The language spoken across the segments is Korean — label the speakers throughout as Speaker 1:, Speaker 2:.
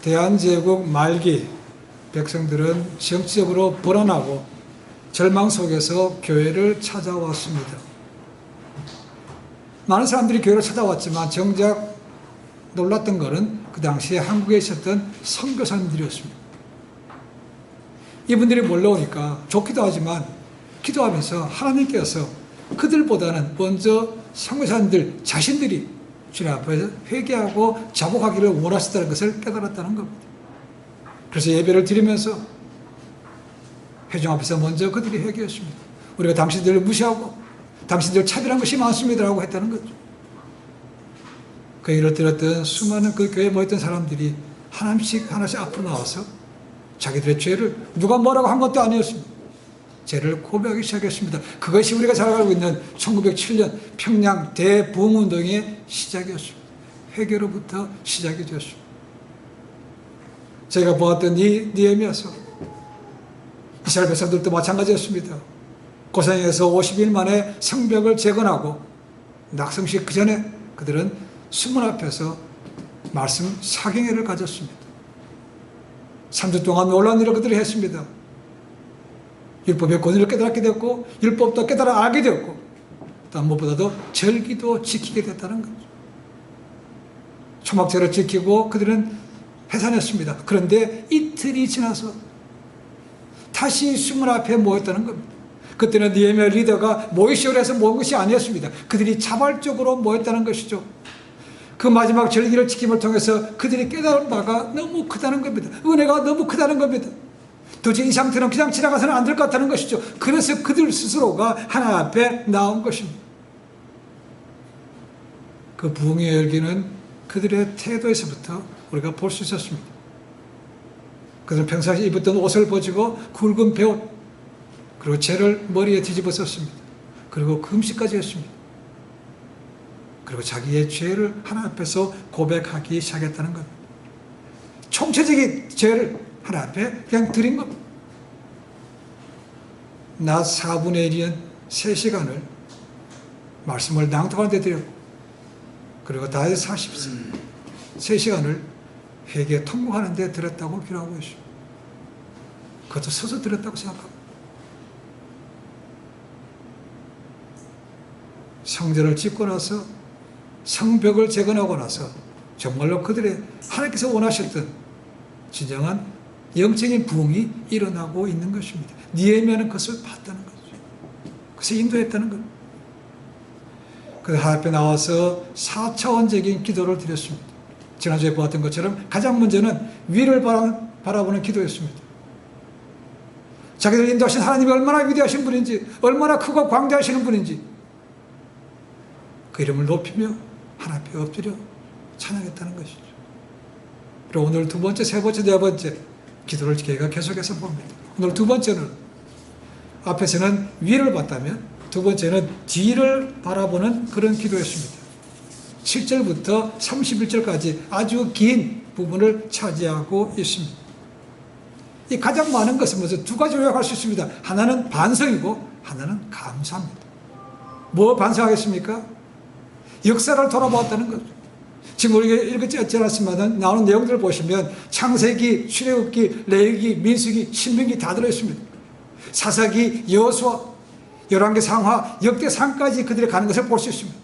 Speaker 1: 대한제국 말기 백성들은 정치적으로 불안하고 절망 속에서 교회를 찾아왔습니다. 많은 사람들이 교회를 찾아왔지만 정작 놀랐던 것은 그 당시에 한국에 있었던 선교사님들이었습니다. 이분들이 몰려오니까 좋기도 하지만 기도하면서 하나님께서 그들보다는 먼저 선교사님들 자신들이 주님 앞에서 회개하고 자복하기를 원하셨다는 것을 깨달았다는 겁니다. 그래서 예배를 드리면서 회중 앞에서 먼저 그들이 회개했습니다. 우리가 당신들을 무시하고 당신들 차별한 것이 많습니다 라고 했다는 거죠. 그 얘기를 들었던 수많은 그 교회에 모였던 사람들이 하나씩 앞으로 나와서 자기들의 죄를 누가 뭐라고 한 것도 아니었습니다. 죄를 고백하기 시작했습니다. 그것이 우리가 잘 알고 있는 1907년 평양 대부흥운동의 시작이었습니다. 회개로부터 시작이 되었습니다. 제가 보았던 이 느헤미야서 이스라엘 백성들도 마찬가지였습니다. 고생에서 50일 만에 성벽을 재건하고 낙성식 그 전에 그들은 수문 앞에서 말씀 사경회를 가졌습니다. 3주 동안 놀라운 일을 그들이 했습니다. 율법의 권위를 깨달게 되었고 율법도 깨달아 알게 되었고 또 무엇보다도 절기도 지키게 됐다는 거죠. 초막절을 지키고 그들은 해산했습니다. 그런데 이틀이 지나서 다시 수문 앞에 모였다는 겁니다. 그때는 느헤미야 리더가 모이시오로 해서 모은 것이 아니었습니다. 그들이 자발적으로 모였다는 것이죠. 그 마지막 절기를 지킴을 통해서 그들이 깨달은 바가 너무 크다는 겁니다. 은혜가 너무 크다는 겁니다. 도저히 이 상태는 그냥 지나가서는 안 될 것 같다는 것이죠. 그래서 그들 스스로가 하나님 앞에 나온 것입니다. 그 부흥의 열기는 그들의 태도에서부터 우리가 볼 수 있었습니다. 그들은 평상시 입었던 옷을 벗고 굵은 베옷 그리고 재를 머리에 뒤집어 썼습니다. 그리고 금식까지 했습니다. 그리고 자기의 죄를 하나님 앞에서 고백하기 시작했다는 겁니다. 총체적인 죄를 하나님 앞에 그냥 드린 겁니다. 낮 4분의 1인 3시간을 말씀을 낭독하는 데 드렸고 그리고 낮에 3시간을 회개 통곡하는 데 들었다고 기록하고 있습니다. 그것도 서서 들었다고 생각합니다. 성전을 짓고 나서 성벽을 재건하고 나서 정말로 그들의 하나님께서 원하셨던 진정한 영적인 부흥이 일어나고 있는 것입니다. 느헤미야는 그것을 봤다는 거죠. 그래서 인도했다는 겁니다. 그 하나님 앞에 나와서 4차원적인 기도를 드렸습니다. 지난주에 보았던 것처럼 가장 먼저는 위를 바라보는 기도였습니다. 자기들 인도하신 하나님이 얼마나 위대하신 분인지 얼마나 크고 광대하시는 분인지 그 이름을 높이며 하나님 앞에 엎드려 찬양했다는 것이죠. 그리고 오늘 두 번째, 세 번째, 네 번째 기도를 저희가 계속해서 봅니다. 오늘 두 번째는 앞에서는 위를 봤다면 두 번째는 뒤를 바라보는 그런 기도였습니다. 7절부터 31절까지 아주 긴 부분을 차지하고 있습니다. 이 가장 많은 것은 먼저 두 가지 요약할 수 있습니다. 하나는 반성이고 하나는 감사입니다. 뭐 반성하겠습니까? 역사를 돌아보았다는 거죠. 지금 우리가 읽었지 않았지만 나오는 내용들을 보시면 창세기, 출애굽기, 레위기, 민수기, 신명기 다 들어있습니다. 사사기, 여호수아, 열왕기 상하, 역대상까지 그들이 가는 것을 볼 수 있습니다.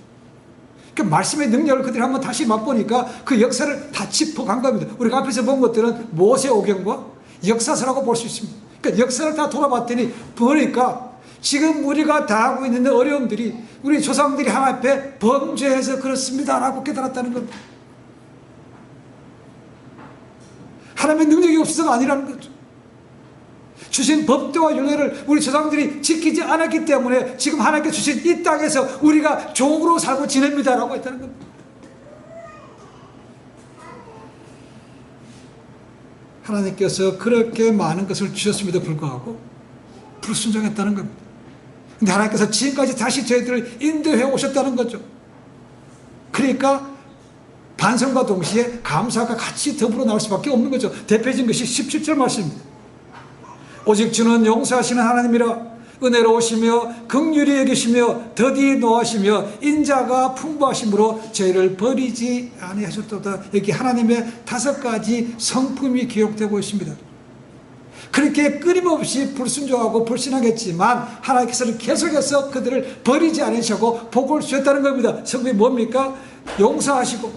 Speaker 1: 그 말씀의 능력을 그들이 한번 다시 맛보니까 그 역사를 다 짚어간 겁니다. 우리가 앞에서 본 것들은 모세오경과 역사서라고 볼 수 있습니다. 그러니까 역사를 다 돌아봤더니 보니까 지금 우리가 당하고 있는 어려움들이 우리 조상들이 하나님 앞에 범죄해서 그렇습니다 라고 깨달았다는 겁니다. 하나님의 능력이 없어서가 아니라는 거죠. 주신 법도와 윤례를 우리 조상들이 지키지 않았기 때문에 지금 하나님께 주신 이 땅에서 우리가 종으로 살고 지냅니다 라고 했다는 겁니다. 하나님께서 그렇게 많은 것을 주셨음에도 불구하고 불순종했다는 겁니다. 근데 하나님께서 지금까지 다시 저희들을 인도해 오셨다는 거죠. 그러니까 반성과 동시에 감사가 같이 더불어 나올 수밖에 없는 거죠. 대표적인 것이 17절 말씀입니다. 오직 주는 용서하시는 하나님이라 은혜로우시며 긍휼히 여기시며 더디 노하시며 인자가 풍부하심으로 저희를 버리지 아니하셨도다. 여기 하나님의 5가지 성품이 기록되고 있습니다. 그렇게 끊임없이 불순종하고 불신하겠지만 하나님께서는 계속해서 그들을 버리지 않으시고 복을 주셨다는 겁니다. 성품이 뭡니까? 용서하시고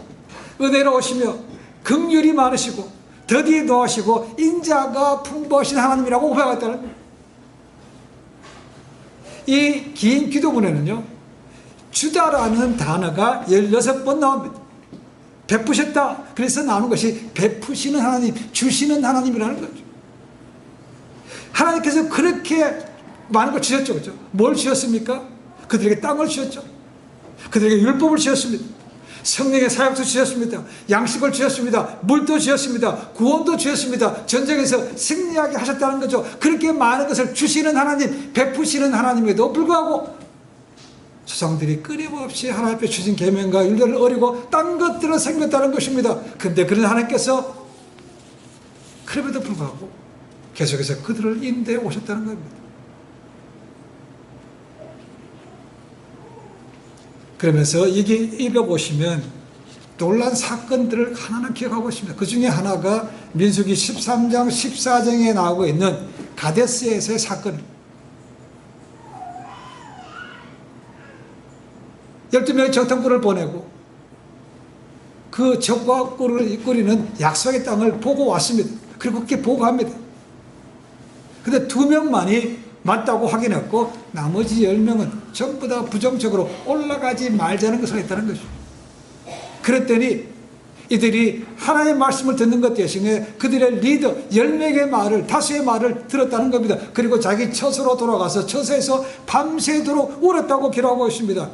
Speaker 1: 은혜로우시며 긍휼이 많으시고 더디 노하시고 인자가 풍부하신 하나님이라고 고백했다는 겁니다. 이 긴 기도문에는요, 주다라는 단어가 16번 나옵니다. 베푸셨다. 그래서 나오는 것이 베푸시는 하나님, 주시는 하나님이라는 거죠. 하나님께서 그렇게 많은 걸 주셨죠. 그렇죠? 뭘 주셨습니까? 그들에게 땅을 주셨죠. 그들에게 율법을 주셨습니다. 성령의 사역도 주셨습니다. 양식을 주셨습니다. 물도 주셨습니다. 구원도 주셨습니다. 전쟁에서 승리하게 하셨다는 거죠. 그렇게 많은 것을 주시는 하나님, 베푸시는 하나님에도 불구하고 조상들이 끊임없이 하나님 앞에 주신 계명과 율법을 어기고 딴 것들을 섬겼다는 것입니다. 그런데 그런 하나님께서 그럼에도 불구하고 계속해서 그들을 인도해 오셨다는 겁니다. 그러면서 이게 읽어보시면 놀란 사건들을 하나하나 기억하고 있습니다. 그 중에 하나가 민수기 13장 14장에 나오고 있는 가데스에서의 사건입니다. 12명의 정탐꾼을 보내고 그 적과 꾸리는 약속의 땅을 보고 왔습니다. 그리고 그렇게 보고합니다. 근데 2명만이 맞다고 확인했고 나머지 10명은 전부 다 부정적으로 올라가지 말자는 것을 했다는 것이죠. 그랬더니 이들이 하나님의 말씀을 듣는 것 대신에 그들의 리더 10명의 말을, 다수의 말을 들었다는 겁니다. 그리고 자기 처소로 돌아가서 처소에서 밤새도록 울었다고 기록하고 있습니다.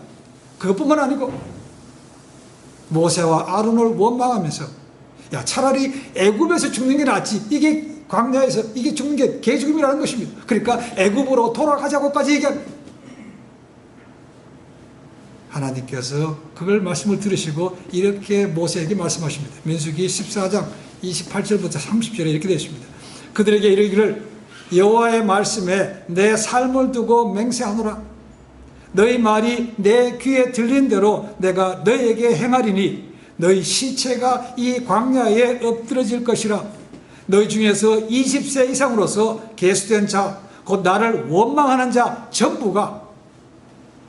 Speaker 1: 그것뿐만 아니고 모세와 아론을 원망하면서 야, 차라리 애굽에서 죽는 게 낫지, 이게 광야에서 이게 죽는 게 개죽음이라는 것입니다. 그러니까 애굽으로 돌아가자고까지 얘기합니다. 하나님께서 그걸 말씀을 들으시고 이렇게 모세에게 말씀하십니다. 민수기 14장 28절부터 30절에 이렇게 되어 있습니다. 그들에게 이르기를 여호와의 말씀에 내 삶을 두고 맹세하노라. 너희 말이 내 귀에 들린 대로 내가 너희에게 행하리니 너희 시체가 이 광야에 엎드러질 것이라. 너희 중에서 20세 이상으로서 계수된 자, 곧 나를 원망하는 자 전부가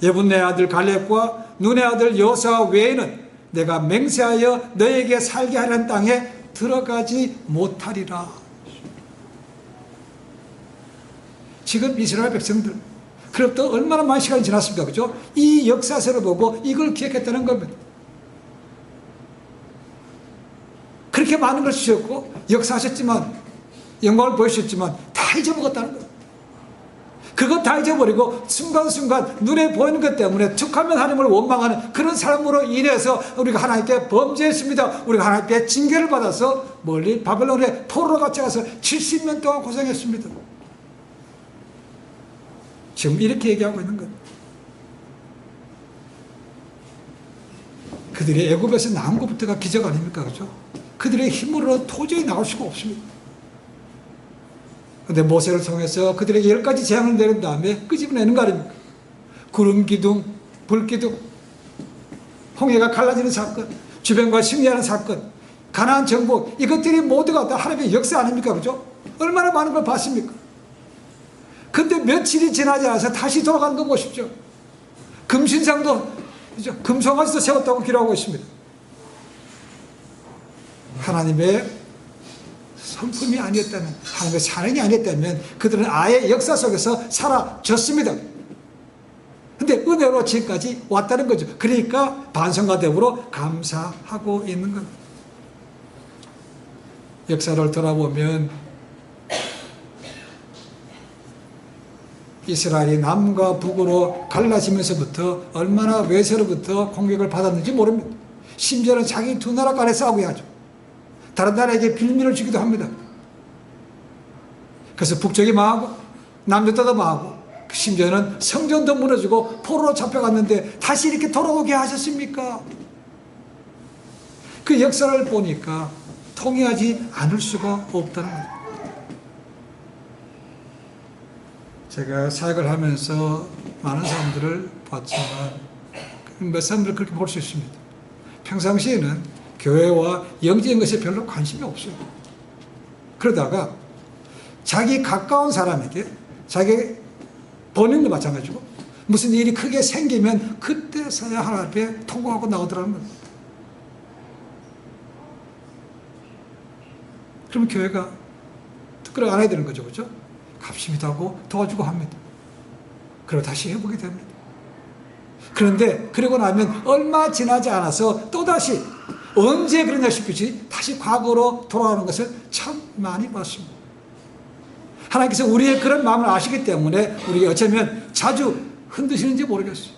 Speaker 1: 예분네 아들 갈렙과 눈의 아들 여호수아 외에는 내가 맹세하여 너에게 살게 하려는 땅에 들어가지 못하리라. 지금 이스라엘 백성들, 그로부터 얼마나 많은 시간이 지났습니까? 그죠? 이 역사서를 보고 이걸 기억했다는 겁니다. 그렇게 많은 걸 주셨고 역사하셨지만, 영광을 보여주셨지만 다 잊어먹었다는 거예요. 그거 다 잊어버리고 순간순간 눈에 보이는 것 때문에 툭하면 하나님을 원망하는 그런 삶으로 인해서 우리가 하나님께 범죄했습니다. 우리가 하나님께 징계를 받아서 멀리 바벨론에 포로로 같이 가서 70년 동안 고생했습니다. 지금 이렇게 얘기하고 있는 거예요. 그들이 애굽에서 나온 것부터가 기적 아닙니까? 그죠? 그들의 힘으로 도저히 나올 수가 없습니다. 그런데 모세를 통해서 그들에게 10가지 재앙을 내린 다음에 끄집어내는 거 아닙니까? 구름 기둥, 불 기둥, 홍해가 갈라지는 사건, 주변과 승리하는 사건, 가나안 정복, 이것들이 모두가 다 하나님의 역사 아닙니까? 그죠? 얼마나 많은 걸 봤습니까? 근데 며칠이 지나지 않아서 다시 돌아가는 거 보십시오. 금신상도, 그죠? 금송아지도 세웠다고 기록하고 있습니다. 하나님의 성품이 아니었다면, 하나님의 사랑이 아니었다면 그들은 아예 역사 속에서 사라졌습니다. 근데 은혜로 지금까지 왔다는 거죠. 그러니까 반성과 대우로 감사하고 있는 겁니다. 역사를 돌아보면 이스라엘이 남과 북으로 갈라지면서부터 얼마나 외세로부터 공격을 받았는지 모릅니다. 심지어는 자기 두 나라 간에 싸우게 하죠. 다른 나라에게 빌미를 주기도 합니다. 그래서 북쪽이 망하고 남쪽도 망하고 심지어는 성전도 무너지고 포로로 잡혀갔는데 다시 이렇게 돌아오게 하셨습니까? 그 역사를 보니까 통일하지 않을 수가 없다는 거죠. 제가 사역을 하면서 많은 사람들을 봤지만 몇 사람들 그렇게 볼 수 있습니다. 평상시에는 교회와 영적인 것에 별로 관심이 없어요. 그러다가 자기 가까운 사람에게, 자기 본인도 마찬가지고 무슨 일이 크게 생기면 그때서야 하나님 앞에 통곡하고 나오더라는 겁니다. 그러면 교회가 특별히 안 해야 되는 거죠. 그렇죠? 갑심이다 하고 도와주고 합니다. 그리고 다시 해보게 됩니다. 그런데 그러고 나면 얼마 지나지 않아서 또다시 언제 그러냐 싶듯이 다시 과거로 돌아가는 것을 참 많이 봤습니다. 하나님께서 우리의 그런 마음을 아시기 때문에 우리가 어쩌면 자주 흔드시는지 모르겠어요.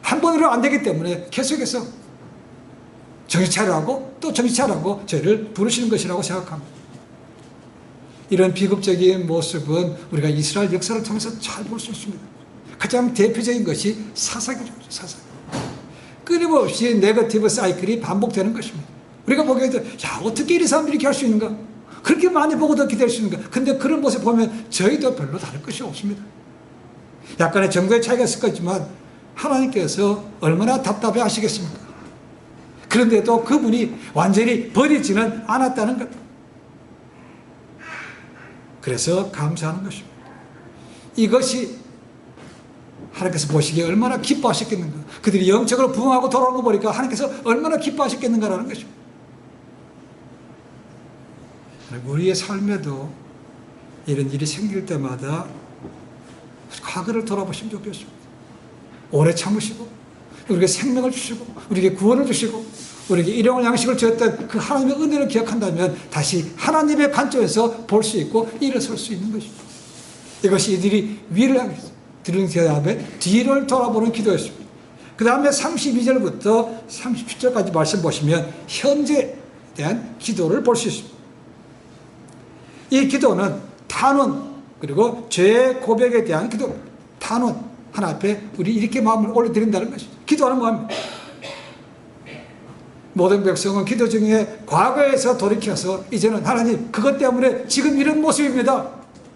Speaker 1: 한 번으로 안 되기 때문에 계속해서 정신 차리라고 또 정신 차리라고 저희를 부르시는 것이라고 생각합니다. 이런 비극적인 모습은 우리가 이스라엘 역사를 통해서 잘 볼 수 있습니다. 가장 대표적인 것이 사사기죠. 사사기. 끊임없이 네거티브 사이클이 반복되는 것입니다. 우리가 보기에도 야 어떻게 이런 사람들이 이렇게 할 수 있는가? 그렇게 많이 보고도 기대할 수 있는가? 근데 그런 모습 보면 저희도 별로 다를 것이 없습니다. 약간의 정도의 차이가 있을 거지만 하나님께서 얼마나 답답해 하시겠습니까? 그런데도 그분이 완전히 버리지는 않았다는 것. 그래서 감사하는 것입니다. 이것이 하나님께서 보시기에 얼마나 기뻐하셨겠는가. 그들이 영적으로 부흥하고 돌아오는 거 보니까 하나님께서 얼마나 기뻐하셨겠는가라는 것입니다. 우리의 삶에도 이런 일이 생길 때마다 과거를 돌아보시면 좋겠습니다. 오래 참으시고 우리에게 생명을 주시고 우리에게 구원을 주시고 우리에게 일용할 양식을 주었던 그 하나님의 은혜를 기억한다면 다시 하나님의 관점에서 볼 수 있고 일어설 수 있는 것입니다. 이것이 이들이 위를 향해서 들은 다음에 뒤를 돌아보는 기도였습니다. 그 다음에 32절부터 37절까지 말씀 보시면 현재에 대한 기도를 볼 수 있습니다. 이 기도는 탄원 그리고 죄 고백에 대한 기도, 탄원 하나 앞에 우리 이렇게 마음을 올려드린다는 것이죠. 기도하는 마음. 모든 백성은 기도 중에 과거에서 돌이켜서 이제는 하나님 그것 때문에 지금 이런 모습입니다.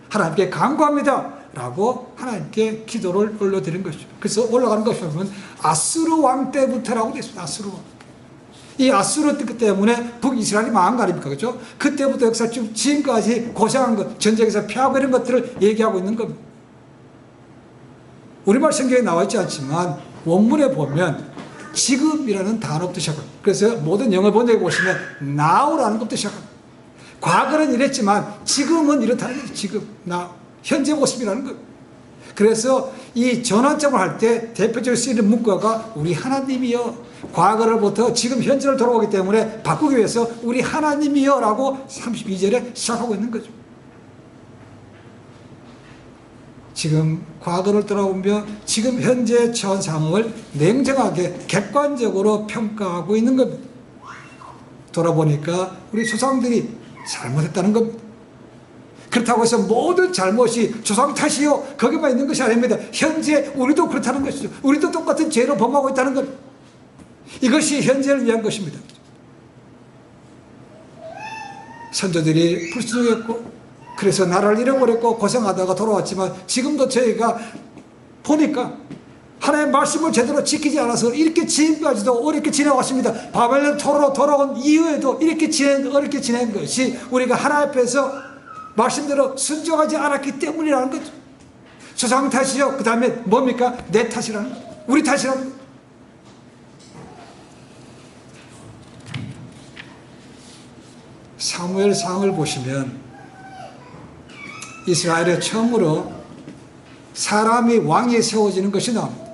Speaker 1: 하나님께 간구합니다. 라고 하나님께 기도를 올려드린 것이죠. 그래서 올라가는 것이 보면 아수르 왕 때부터라고 되어 있습니다. 아수르 왕. 이 아수르 때문에 북이스라엘이 망한 거 아닙니까? 그렇죠? 그때부터 역사 쭉 지금까지 고생한 것, 전쟁에서 피하고 이런 것들을 얘기하고 있는 겁니다. 우리말 성경에 나와 있지 않지만 원문에 보면 지금이라는 단어부터 시작합니다. 그래서 모든 영어 번역에 보시면 now라는 것부터 시작합니다. 과거는 이랬지만 지금은 이렇다는 거죠. 지금, now. 현재 모습이라는 것. 그래서 이 전환점을 할 때 대표적으로 쓰이는 문구가 우리 하나님이여, 과거로부터 지금 현재를 돌아오기 때문에 바꾸기 위해서 우리 하나님이여 라고 32절에 시작하고 있는 거죠. 지금 과거를 돌아보며 지금 현재 처한 상황을 냉정하게 객관적으로 평가하고 있는 겁니다. 돌아보니까 우리 조상들이 잘못했다는 겁니다. 그렇다고 해서 모든 잘못이 조상 탓이요 거기만 있는 것이 아닙니다. 현재 우리도 그렇다는 것이죠. 우리도 똑같은 죄로 범하고 있다는 것. 이것이 현재를 위한 것입니다. 선조들이 불순종했고 그래서 나라를 잃어버렸고 고생하다가 돌아왔지만 지금도 저희가 보니까 하나님의 말씀을 제대로 지키지 않아서 이렇게 지금까지도 어렵게 지내왔습니다. 바벨론 토로로 돌아온 이후에도 이렇게 어렵게 지낸 것이 우리가 하나님 앞에서 말씀대로 순종하지 않았기 때문이라는 거죠. 조상 탓이요. 그 다음에 뭡니까? 내 탓이라는 거죠. 우리 탓이라는 거죠. 사무엘상을 보시면 이스라엘에 처음으로 사람이 왕이 세워지는 것이 나옵니다.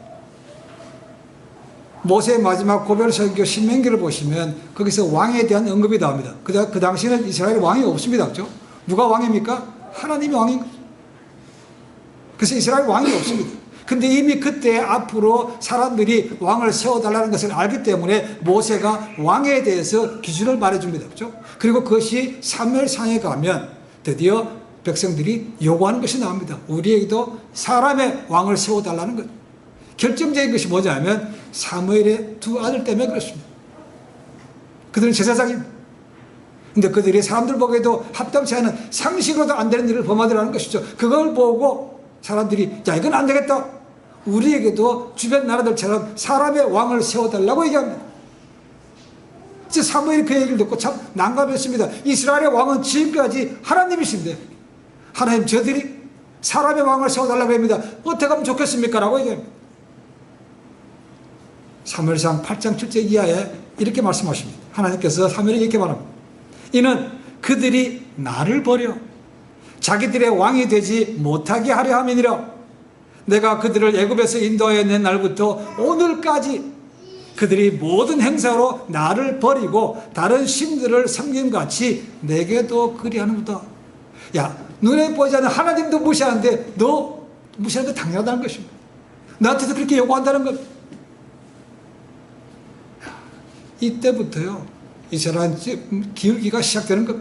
Speaker 1: 모세의 마지막 고별설교 신명기를 보시면 거기서 왕에 대한 언급이 나옵니다. 그 당시에는 이스라엘 왕이 없습니다. 그렇죠? 누가 왕입니까? 하나님이 왕인 거죠. 그래서 이스라엘 왕이 없습니다. 근데 이미 그때 앞으로 사람들이 왕을 세워달라는 것을 알기 때문에 모세가 왕에 대해서 기준을 말해줍니다. 그렇죠? 그리고 그것이 사무엘상에 가면 드디어 백성들이 요구하는 것이 나옵니다. 우리에게도 사람의 왕을 세워달라는 것. 결정적인 것이 뭐냐면 사무엘의 두 아들 때문에 그렇습니다. 그들은 제사장입니다. 근데 그들이 사람들 보기에도 합당치 않은 상식으로도 안 되는 일을 범하더라는 것이죠. 그걸 보고 사람들이 자, 이건 안 되겠다. 우리에게도 주변 나라들처럼 사람의 왕을 세워달라고 얘기합니다. 이제 사무엘이 그 얘기를 듣고 참 난감했습니다. 이스라엘의 왕은 지금까지 하나님이신데 하나님 저들이 사람의 왕을 세워달라고 합니다. 어떻게 하면 좋겠습니까? 라고 얘기합니다. 사무엘상 8장 7절 이하에 이렇게 말씀하십니다. 하나님께서 사무엘에게 이렇게 말합니다. 이는 그들이 나를 버려 자기들의 왕이 되지 못하게 하려 함이니라. 내가 그들을 애굽에서 인도하여 낸 날부터 오늘까지 그들이 모든 행사로 나를 버리고 다른 신들을 섬김같이 내게도 그리하는구나. 야, 눈에 보이지 않는 하나님도 무시하는데 너 무시하는 게 당연하다는 것입니다. 나한테도 그렇게 요구한다는 것. 이때부터요 이스라엘 기울기가 시작되는 것.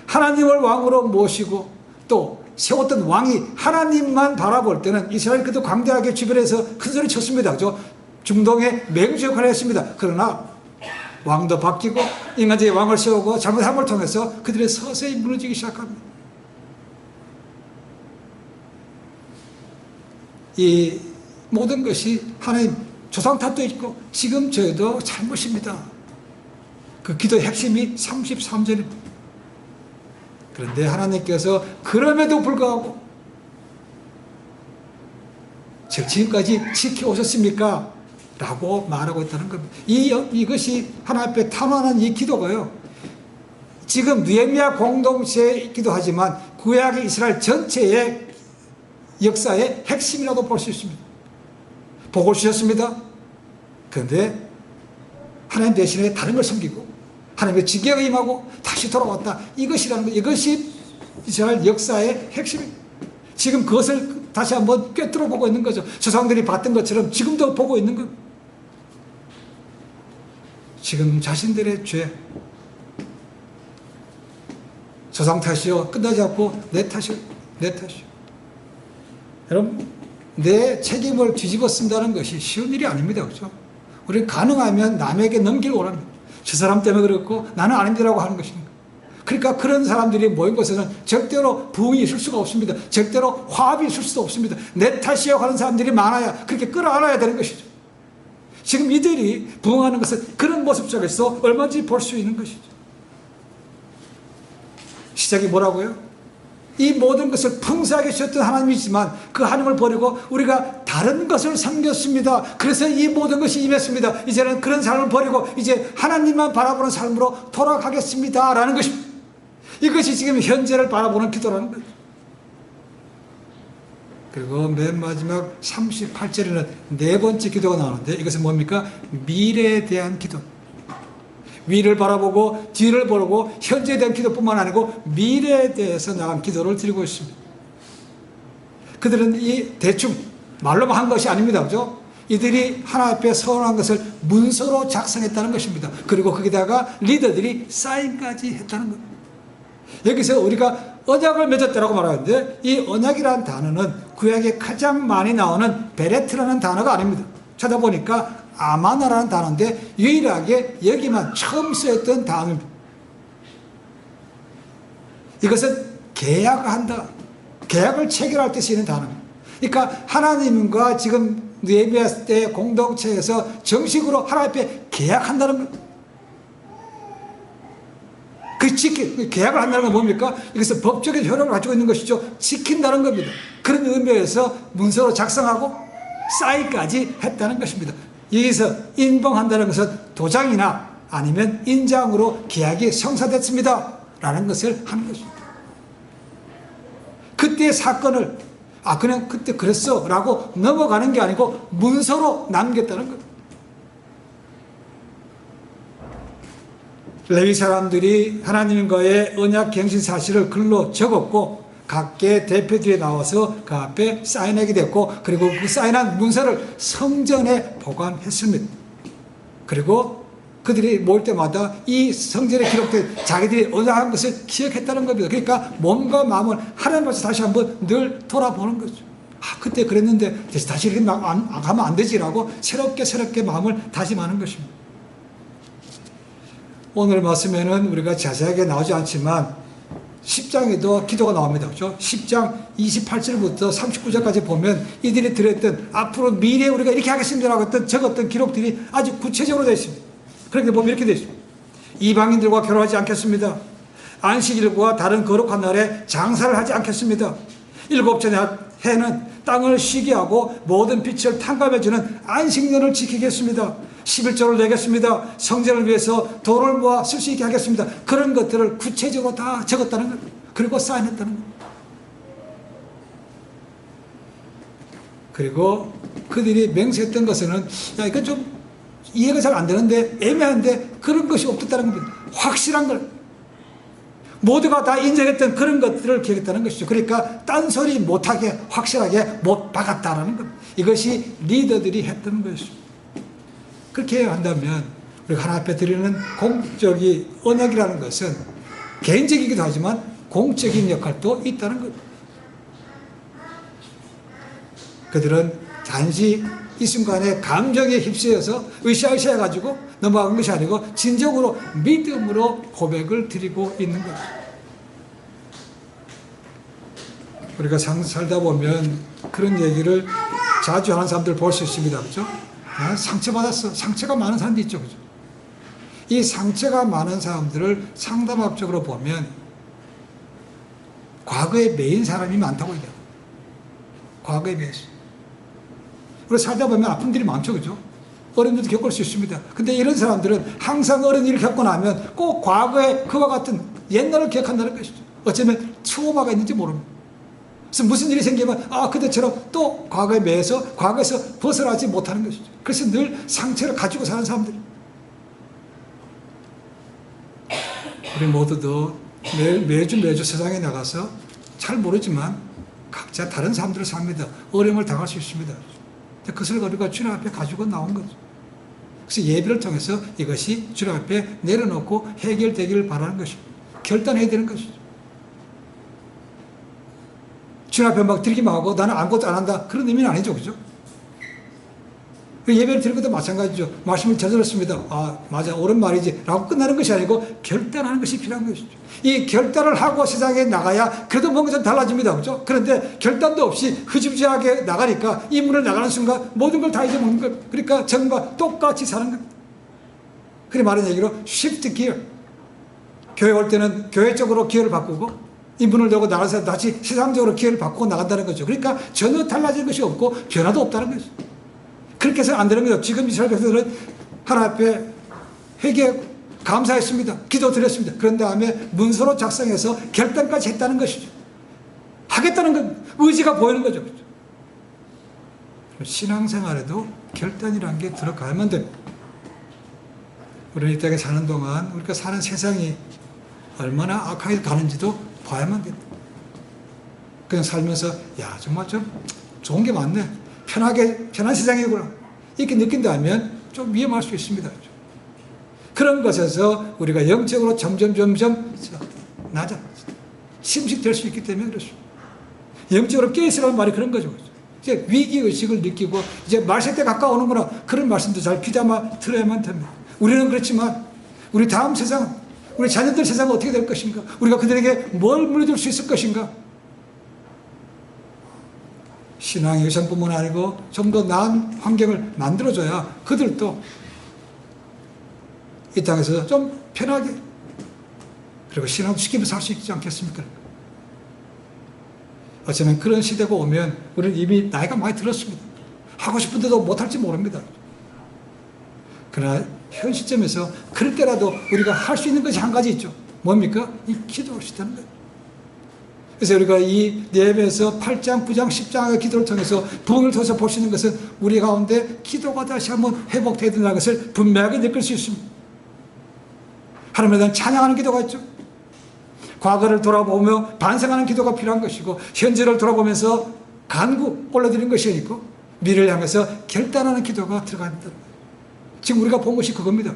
Speaker 1: 하나님을 왕으로 모시고 또 세웠던 왕이 하나님만 바라볼 때는 이스라엘 그도 광대하게 주변에서 큰 소리 쳤습니다. 중동의 맹주 역할을 했습니다. 그러나 왕도 바뀌고 인간적인 왕을 세우고 잘못함을 통해서 그들의 서서히 무너지기 시작합니다. 이 모든 것이 하나님 조상 탓도 있고 지금 저희도 잘못입니다. 그 기도의 핵심이 33절입니다. 그런데 하나님께서 그럼에도 불구하고 지금까지 지켜오셨습니까? 라고 말하고 있다는 겁니다. 이것이 하나님 앞에 탄원하는 이 기도가요, 지금 느헤미야 공동체이기도 하지만 구약의 이스라엘 전체의 역사의 핵심이라고 볼 수 있습니다. 복을 주셨습니다. 그런데 하나님 대신에 다른 걸 섬기고 하나님의 징계가 임하고 다시 돌아왔다. 이것이라는 것, 이것이 이스라엘 역사의 핵심입니다. 지금 그것을 다시 한번 꿰뚫어 보고 있는 거죠. 조상들이 봤던 것처럼 지금도 보고 있는 것. 지금 자신들의 죄, 조상 탓이요 끝나지 않고 내 탓이요, 내 탓이요. 여러분, 내 책임을 뒤집어 쓴다는 것이 쉬운 일이 아닙니다. 그렇죠? 우리는 가능하면 남에게 넘기를 원합니다. 저 사람 때문에 그렇고 나는 아닙니다라고 하는 것입니다. 그러니까 그런 사람들이 모인 곳에는 절대로 부흥이 있을 수가 없습니다. 절대로 화합이 있을 수도 없습니다. 내 탓이야 하는 사람들이 많아야 그렇게 끌어안아야 되는 것이죠. 지금 이들이 부흥하는 것은 그런 모습 속에서 얼마든지 볼 수 있는 것이죠. 시작이 뭐라고요? 이 모든 것을 풍성하게 주셨던 하나님이지만 그 하나님을 버리고 우리가 다른 것을 섬겼습니다. 그래서 이 모든 것이 임했습니다. 이제는 그런 삶을 버리고 이제 하나님만 바라보는 삶으로 돌아가겠습니다 라는 것입니다. 이것이 지금 현재를 바라보는 기도라는 거예요. 그리고 맨 마지막 38절에는 네 번째 기도가 나오는데 이것은 뭡니까? 미래에 대한 기도. 위를 바라보고 뒤를 보고 현재에 대한 기도뿐만 아니고 미래에 대해서 나간 기도를 드리고 있습니다. 그들은 이 대충 말로만 한 것이 아닙니다. 그죠? 이들이 하나님 앞에 서원한 것을 문서로 작성했다는 것입니다. 그리고 거기다가 리더들이 사인까지 했다는 겁니다. 여기서 우리가 언약을 맺었다고 말하는데 이 언약이라는 단어는 구약에 가장 많이 나오는 베레트라는 단어가 아닙니다. 찾아보니까 아마나라는 단어인데 유일하게 여기만 처음 쓰였던 단어입니다. 이것은 계약한다, 계약을 체결할 때 쓰이는 단어입니다. 그러니까 하나님과 지금 느헤미야 때 공동체에서 정식으로 하나님 앞에 계약한다는 겁니다. 계약을 한다는 건 뭡니까? 이것은 법적인 효력을 가지고 있는 것이죠. 지킨다는 겁니다. 그런 의미에서 문서로 작성하고 사인까지 했다는 것입니다. 여기서 인봉한다는 것은 도장이나 아니면 인장으로 계약이 성사됐습니다 라는 것을 하는 것입니다. 그때의 사건을 그냥 그때 그랬어 라고 넘어가는 게 아니고 문서로 남겼다는 겁니다. 레위 사람들이 하나님과의 언약 갱신 사실을 글로 적었고 각계 대표들이 나와서 그 앞에 사인하게 됐고 그리고 그 사인한 문서를 성전에 보관했습니다. 그리고 그들이 모일 때마다 이 성전에 기록된 자기들이 언약한 것을 기억했다는 겁니다. 그러니까 몸과 마음을 하나님 앞에서 다시 한번 늘 돌아보는 거죠. 그때 그랬는데 다시 이렇게 가면 안 되지라고 새롭게 마음을 다짐하는 것입니다. 오늘 말씀에는 우리가 자세하게 나오지 않지만 10장에도 기도가 나옵니다. 그렇죠? 10장 28절부터 39절까지 보면 이들이 드렸던 앞으로 미래에 우리가 이렇게 하겠습니다라고 했던 적었던 기록들이 아주 구체적으로 되어 있습니다. 그렇게 보면 이렇게 되어 있습니다. 이방인들과 결혼하지 않겠습니다. 안식일과 다른 거룩한 날에 장사를 하지 않겠습니다. 일곱째 해는 땅을 쉬게 하고 모든 빛을 탕감해주는 안식년을 지키겠습니다. 11조를 내겠습니다. 성전을 위해서 돈을 모아 쓸 수 있게 하겠습니다. 그런 것들을 구체적으로 다 적었다는 것, 그리고 사인했다는 것. 그리고 그들이 맹세했던 것은 야, 이건 좀 이해가 잘 안 되는데 애매한데 그런 것이 없었다는 겁니다. 확실한 걸 모두가 다 인정했던 그런 것들을 기억했다는 것이죠. 그러니까 딴소리 못하게 확실하게 못 박았다는 것. 이것이 리더들이 했던 것이죠. 그렇게 한다면 우리가 하나님 앞에 드리는 공적인 언약이라는 것은 개인적이기도 하지만 공적인 역할도 있다는 것. 그들은 단지 이 순간에 감정에 휩쓰여서 으쌰으쌰해가지고 넘어간 것이 아니고 진정으로 믿음으로 고백을 드리고 있는 거죠. 우리가 살다 보면 그런 얘기를 자주 하는 사람들 볼 수 있습니다. 그렇죠? 아, 상처받았어. 상처가 많은 사람도 있죠. 그죠? 이 상처가 많은 사람들을 상담학적으로 보면 과거에 매인 사람이 많다고 얘기해요. 과거에 매였어요. 우리 살다 보면 아픈 일이 많죠. 그죠? 어른들도 겪을 수 있습니다. 근데 이런 사람들은 항상 어른 일을 겪고 나면 꼭 과거에 그와 같은 옛날을 기억한다는 것이죠. 어쩌면 트라우마가 있는지 모릅니다. 그래서 무슨 일이 생기면 그때처럼 또 과거에 매여서 과거에서 벗어나지 못하는 것이죠. 그래서 늘 상처를 가지고 사는 사람들. 우리 모두도 매주 세상에 나가서 잘 모르지만 각자 다른 사람들을 삽니다. 어려움을 당할 수 있습니다. 그것을 우리가 주님 앞에 가지고 나온 거죠. 그래서 예배를 통해서 이것이 주님 앞에 내려놓고 해결되기를 바라는 것입니다. 결단해야 되는 것이죠. 주님 앞에 막 드리기만 하고 나는 아무것도 안 한다. 그런 의미는 아니죠. 그죠? 예배를 드릴 것도 마찬가지죠. 말씀을 저질렀습니다. 맞아. 옳은 말이지. 라고 끝나는 것이 아니고 결단하는 것이 필요한 것이죠. 이 결단을 하고 세상에 나가야 그래도 뭔가 좀 달라집니다. 그죠? 그런데 결단도 없이 흐지부지하게 나가니까 이 문을 나가는 순간 모든 걸 다 잊어먹는 것. 그러니까 전과 똑같이 사는 것. 그래 말하는 얘기로 shift gear. 교회 올 때는 교회 쪽으로 기회를 바꾸고 이 문을 열고 나가서 다시 세상적으로 기회를 바꾸고 나간다는 거죠. 그러니까 전혀 달라진 것이 없고 변화도 없다는 거죠. 그렇게 해서는 안 되는 거죠. 지금 이스라엘 백성들은 하나님 앞에 회개 감사했습니다. 기도 드렸습니다. 그런 다음에 문서로 작성해서 결단까지 했다는 것이죠. 하겠다는 건 의지가 보이는 거죠. 신앙생활에도 결단이라는 게 들어가야만 됩니다. 우리는 이 땅에 사는 동안 우리가 사는 세상이 얼마나 악하게 가는지도 봐야만 됩니다. 그냥 살면서 정말 좀 좋은 게 많네. 편한 세상이구나. 이렇게 느낀다면 좀 위험할 수 있습니다. 그런 것에서 우리가 영적으로 점점 침식될 수 있기 때문에 그렇습니다. 영적으로 깨어있으라는 말이 그런 거죠. 이제 위기의식을 느끼고 이제 말세 때 가까워오는구나. 그런 말씀도 잘 귀담아 들어야만 됩니다. 우리는 그렇지만 우리 다음 세상, 우리 자녀들 세상은 어떻게 될 것인가? 우리가 그들에게 뭘 물려줄 수 있을 것인가? 신앙의 유산뿐만 아니고 좀 더 나은 환경을 만들어줘야 그들도 이 땅에서 좀 편하게 그리고 신앙도 지키면서 살 수 있지 않겠습니까? 어쩌면 그런 시대가 오면 우리는 이미 나이가 많이 들었습니다. 하고 싶은데도 못할지 모릅니다. 그러나 현 시점에서 그럴 때라도 우리가 할 수 있는 것이 한 가지 있죠. 뭡니까? 이 기도할 수 있다는 거예요. 그래서 우리가 이 예배에서 8장, 9장, 10장의 기도를 통해서 부흥을 통해서 볼 수 있는 것은 우리 가운데 기도가 다시 한번 회복되어야 된다는 것을 분명하게 느낄 수 있습니다. 하나님에 대한 찬양하는 기도가 있죠. 과거를 돌아보며 반성하는 기도가 필요한 것이고 현재를 돌아보면서 간구 올려드리는 것이 있고 미래를 향해서 결단하는 기도가 들어간다. 지금 우리가 본 것이 그겁니다.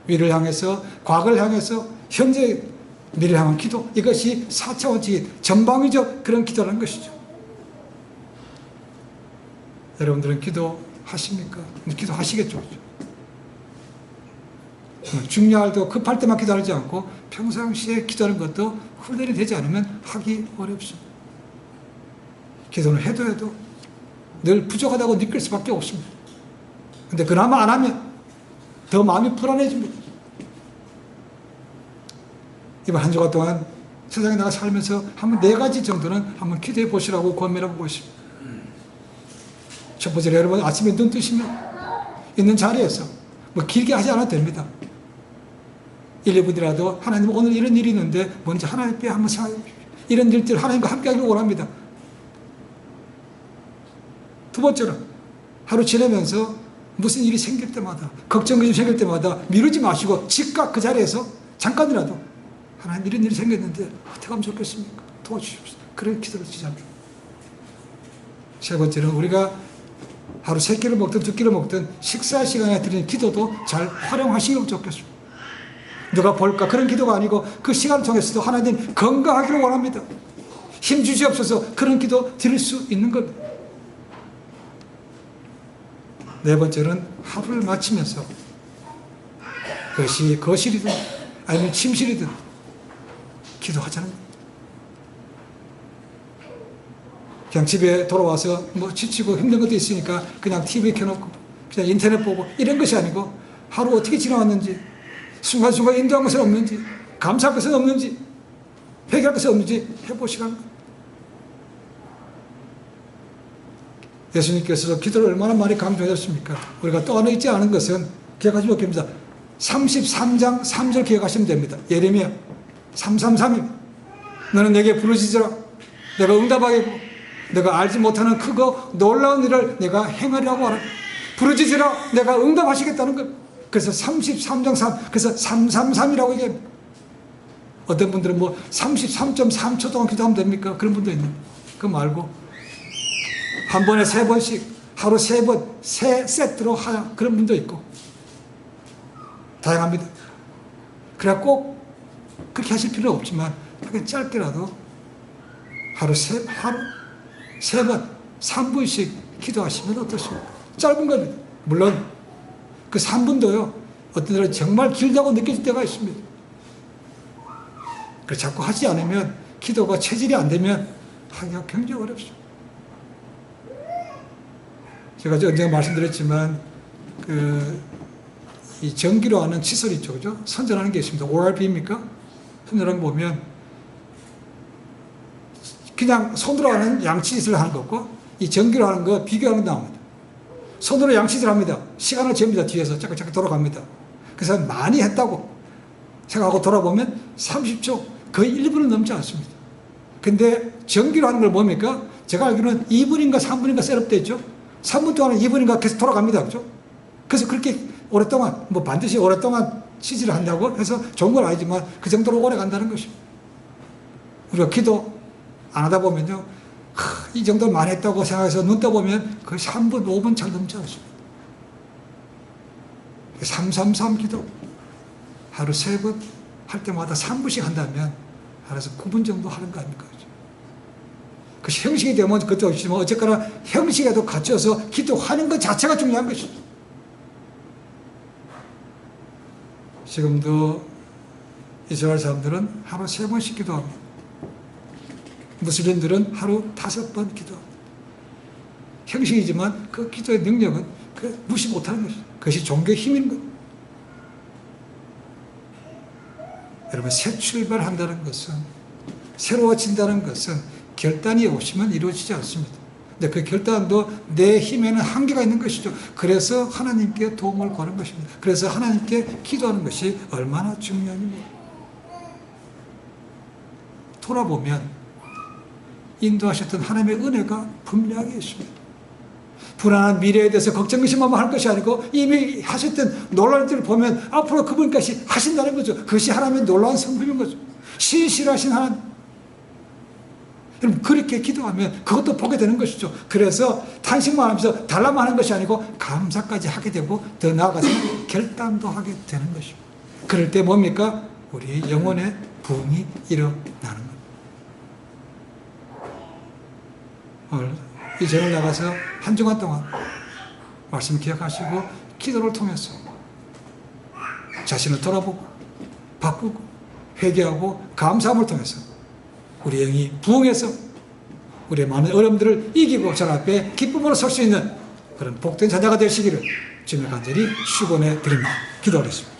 Speaker 1: 미래를 향해서 과거를 향해서 현재 미래를 향한 기도, 이것이 4차원적인 전방위적 그런 기도라는 것이죠. 여러분들은 기도하십니까? 기도하시겠죠. 중요할 때 급할 때만 기도하지 않고 평상시에 기도하는 것도 훈련이 되지 않으면 하기 어렵습니다. 기도는 해도 늘 부족하다고 느낄 수밖에 없습니다. 근데 그나마 안 하면 더 마음이 불안해집니다. 이번 한 주간 동안 세상에 나가 살면서 한번 4가지 정도는 한번 기도해 보시라고 권면해 보고 있습니다. 첫 번째로 여러분 아침에 눈 뜨시면 있는 자리에서 뭐 길게 하지 않아도 됩니다. 1, 2분이라도 하나님 오늘 이런 일이 있는데 먼저 하나님 앞에 한번 생각해 보십시오. 이런 일들 하나님과 함께 하기를 원합니다. 두 번째로 하루 지내면서 무슨 일이 생길 때마다 걱정이 생길 때마다 미루지 마시고 즉각 그 자리에서 잠깐이라도 하나님 이런 일이 생겼는데 어떻게 하면 좋겠습니까? 도와주십시오. 그런 기도를 시작합니다. 세 번째는 우리가 하루 3끼를 먹든 2끼를 먹든 식사 시간에 드리는 기도도 잘 활용하시면 좋겠습니다. 누가 볼까 그런 기도가 아니고 그 시간을 통해서도 하나님 건강하기를 원합니다. 힘 주시옵소서 그런 기도 드릴 수 있는 겁니다. 네 번째는 하루를 마치면서 그것이 거실이든 아니면 침실이든 기도하자는 겁니다. 그냥 집에 돌아와서 뭐 지치고 힘든 것도 있으니까 그냥 TV 켜놓고 그냥 인터넷 보고 이런 것이 아니고 하루 어떻게 지나왔는지 순간순간 인도한 것은 없는지 감사할 것은 없는지 회개할 것은 없는지 해보시라는 겁니다. 예수님께서 기도를 얼마나 많이 강조하셨습니까? 우리가 또 하나 있지 않은 것은 기억하시면 됩니다. 33장 3절 기억하시면 됩니다. 예레미야 333입니다. 너는 내게 부르짖으라 내가 응답하겠고 내가 알지 못하는 크고 놀라운 일을 내가 행하려고 하라. 부르짖으라 내가 응답하시겠다는 것. 그래서 33장 3 그래서 333이라고 얘기합니다. 어떤 분들은 뭐 33.3초 동안 기도하면 됩니까? 그런 분도 있는데 그거 말고 한 번에 3번씩 하루 3번 3세트로 하라 그런 분도 있고 다양합니다. 그래 꼭 그렇게 하실 필요는 없지만 짧게라도 하루 3번 3분씩 기도하시면 어떻습니까? 짧은 겁니다. 물론 그 3분도요 어떤 때는 정말 길다고 느껴질 때가 있습니다. 그래서 자꾸 하지 않으면 기도가 체질이 안 되면 하기가 굉장히 어렵습니다. 제가 언젠가 말씀드렸지만 이 전기로 하는 칫솔 있죠, 그죠? 선전하는 게 있습니다. ORB입니까? 선전하는 거 보면 그냥 손으로 하는 양치짓을 하는 것과 이 전기로 하는 거 비교하는 거 나옵니다. 손으로 양치짓을 합니다. 시간을 잽니다. 뒤에서 잠깐 돌아갑니다. 그래서 많이 했다고 생각하고 돌아보면 30초 거의 1분을 넘지 않습니다. 근데 전기로 하는 걸 뭡니까? 제가 알기로는 2분인가 3분인가 셋업되어 있죠. 3분 동안 2분인가 계속 돌아갑니다. 그죠? 그래서 그렇게 오랫동안 뭐 반드시 오랫동안 치질을 한다고 해서 좋은 건 아니지만 그 정도로 오래 간다는 것입니다. 우리가 기도 안 하다 보면요 이 정도 많이 했다고 생각해서 눈 떠보면 거의 3분 5분 잘 넘지 않습니다. 333 기도 하루 3번 할 때마다 3분씩 한다면 알아서 9분 정도 하는 거 아닙니까? 그 형식이 되면 그것도 없지만 어쨌거나 형식에도 갖춰서 기도하는 것 자체가 중요한 것입니다. 지금도 이스라엘 사람들은 하루 3번씩 기도합니다. 무슬림들은 하루 5번 기도합니다. 형식이지만 그 기도의 능력은 무시 못하는 것입니다. 그것이 종교의 힘인 것. 여러분 새 출발한다는 것은 새로워진다는 것은 결단이 없으면 이루어지지 않습니다. 근데 그 결단도 내 힘에는 한계가 있는 것이죠. 그래서 하나님께 도움을 구하는 것입니다. 그래서 하나님께 기도하는 것이 얼마나 중요합니다. 돌아보면 인도하셨던 하나님의 은혜가 분명하게 있습니다. 불안한 미래에 대해서 걱정 의심만 할 것이 아니고 이미 하셨던 놀라운 일을 보면 앞으로 그분까지 하신다는 거죠. 그것이 하나님의 놀라운 성품인 거죠. 신실하신 하나님. 여러분 그렇게 기도하면 그것도 보게 되는 것이죠. 그래서 탄식만 하면서 달라만 하는 것이 아니고 감사까지 하게 되고 더 나아가서 결단도 하게 되는 것입니다. 그럴 때 뭡니까? 우리 영혼의 부흥이 일어나는 겁니다. 오늘 이 전을 나가서 한 주간 동안 말씀 기억하시고 기도를 통해서 자신을 돌아보고 바꾸고 회개하고 감사함을 통해서 우리 영이 부흥해서 우리의 많은 어려움들을 이기고 저 앞에 기쁨으로 설 수 있는 그런 복된 자녀가 되시기를 주님을 간절히 축원해 드립니다. 기도하겠습니다.